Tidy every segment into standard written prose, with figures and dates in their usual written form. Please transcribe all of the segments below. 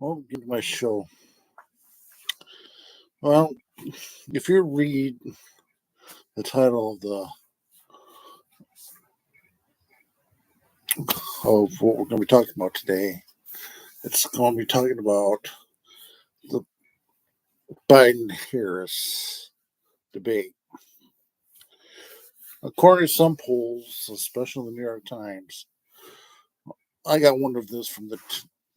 Well, get to my show. Well, if you read the title of what we're going to be talking about today, it's going to be talking about the Biden-Harris debate. According to some polls, especially the New York Times, I got one of this from the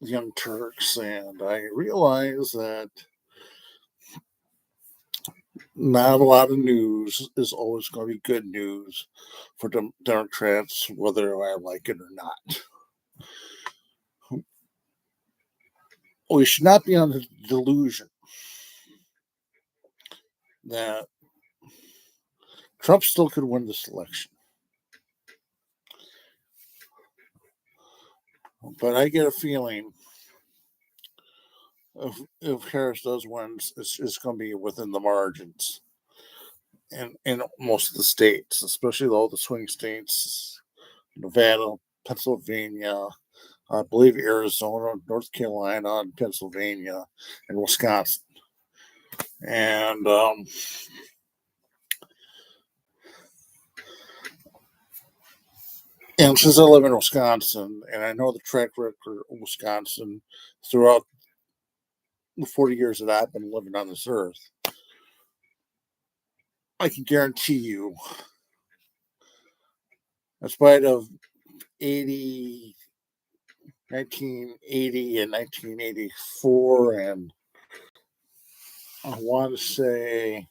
Young Turks, and I realized that not a lot of news is always going to be good news for Democrats, whether I like it or not. We should not be under the delusion that Trump still could win this election. But I get a feeling if Harris does win, it's going to be within the margins in most of the states, especially all the swing states, Nevada, Pennsylvania, I believe Arizona, North Carolina, Pennsylvania, and Wisconsin. And since I live in Wisconsin, and I know the track record of Wisconsin throughout the 40 years that I've been living on this earth, I can guarantee you, in spite of 1980 and 1984, and I want to say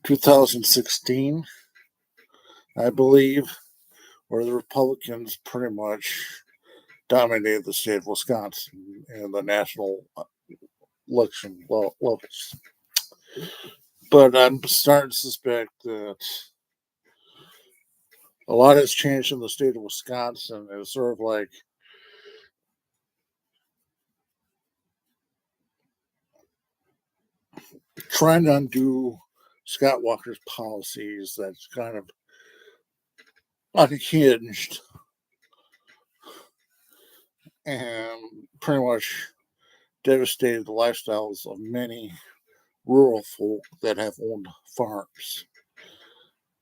2016, I believe, where the Republicans pretty much dominated the state of Wisconsin in the national election levels. But I'm starting to suspect that a lot has changed in the state of Wisconsin. It's sort of like trying to undo Scott Walker's policies that's kind of unhinged and pretty much devastated the lifestyles of many rural folk that have owned farms.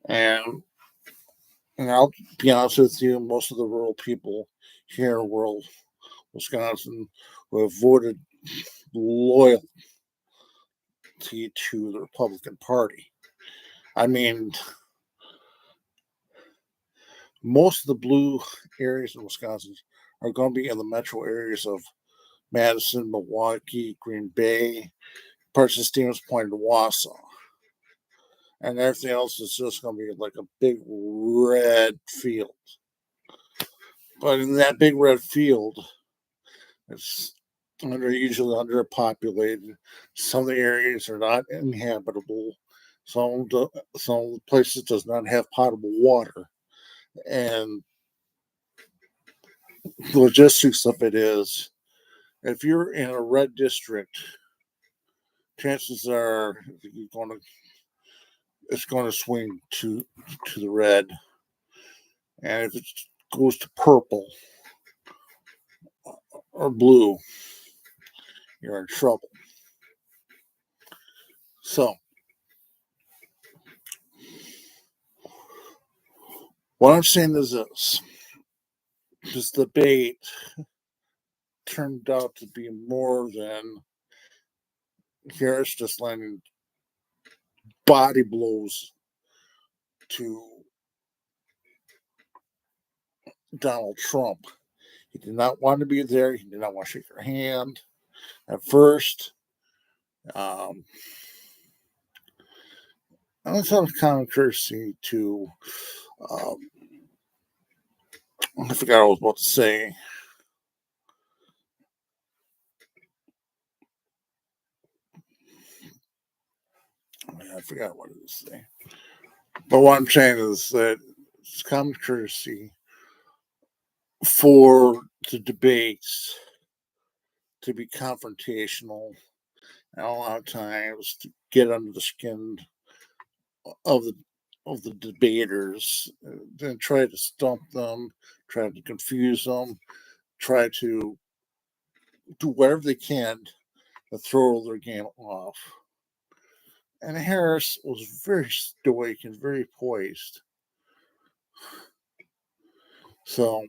And I'll be honest with you, most of the rural people here in rural Wisconsin who have voted loyalty to the Republican Party. I mean, most of the blue areas in Wisconsin are going to be in the metro areas of Madison, Milwaukee, Green Bay, parts of Stevens Point, and Wausau. And everything else is just going to be like a big red field. But in that big red field, it's usually underpopulated. Some of the areas are not inhabitable. Some of the places does not have potable water. And the logistics of it is, if you're in a red district, chances are it's going to swing to the red, and if it goes to purple or blue, you're in trouble. So, what I'm saying is this debate turned out to be more than Harris just landing body blows to Donald Trump. He did not want to be there. He did not want to shake her hand at first. And it's out of common courtesy to, I forgot what I was about to say. I forgot what it is today. But what I'm saying is that it's common courtesy for the debates to be confrontational and a lot of times to get under the skin of the of the debaters, then try to stump them, try to confuse them, try to do whatever they can to throw their game off. And Harris was very stoic and very poised. So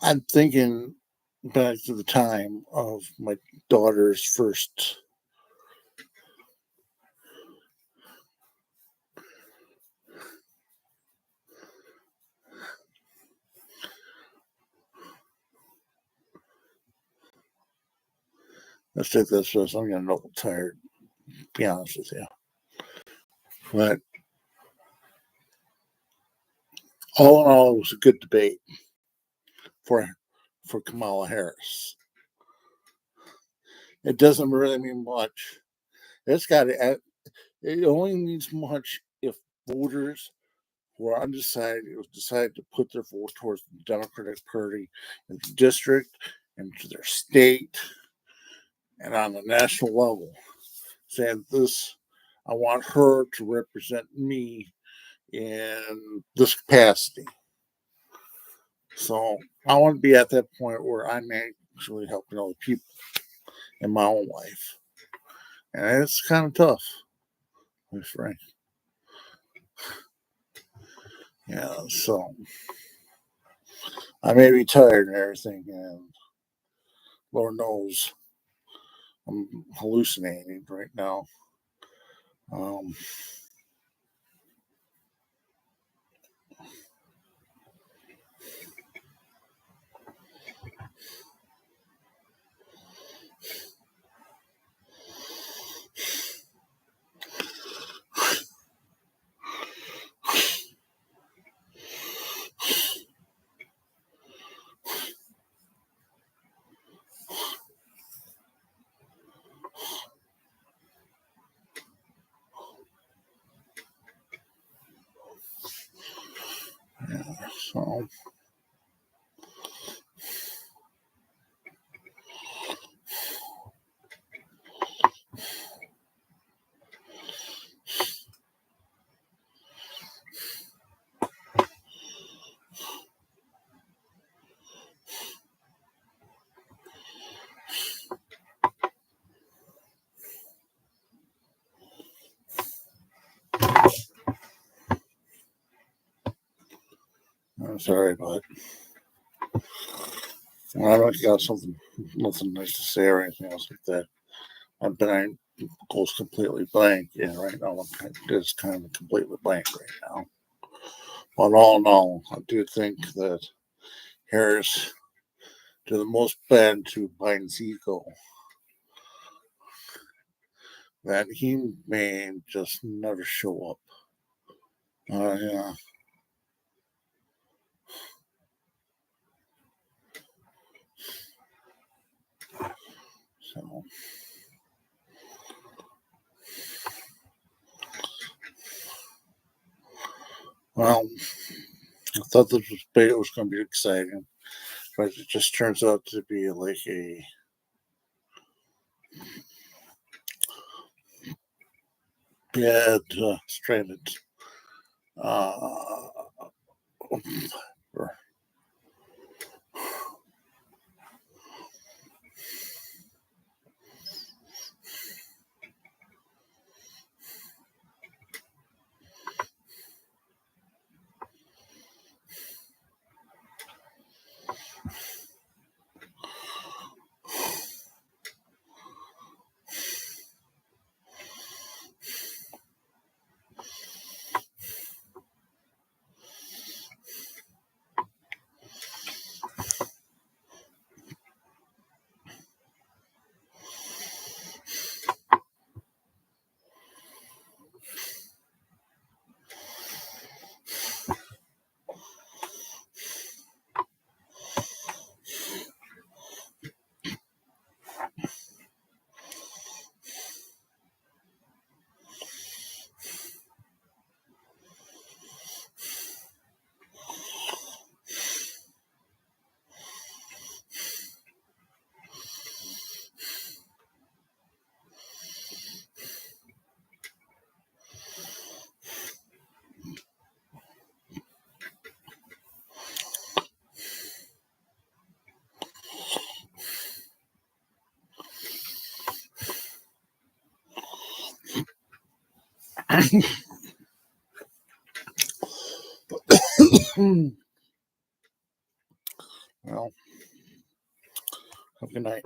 I'm thinking back to the time of my daughter's first let's take this first. I'm getting a little tired, to be honest with you. But all in all, it was a good debate for Kamala Harris. It doesn't really mean much. It only means much if voters who are undecided decide to put their vote towards the Democratic Party in the district and to their state and on the national level, saying this, I want her to represent me in this capacity. So I want to be at that point where I'm actually helping other people in my own life. And it's kind of tough, my friend. Yeah, so I may be tired and everything, and Lord knows I'm hallucinating right now. Um, yeah, so I'm sorry, but I don't got nothing nice to say or anything else like that. My brain goes completely blank. Yeah, right now I'm just kind of completely blank right now. But all in all, I do think that Harris did the most bad to Biden's ego that he may just never show up. Yeah. So, well, I thought this debate was going to be exciting, but it just turns out to be like a bad stranded uh, Well, have a good night.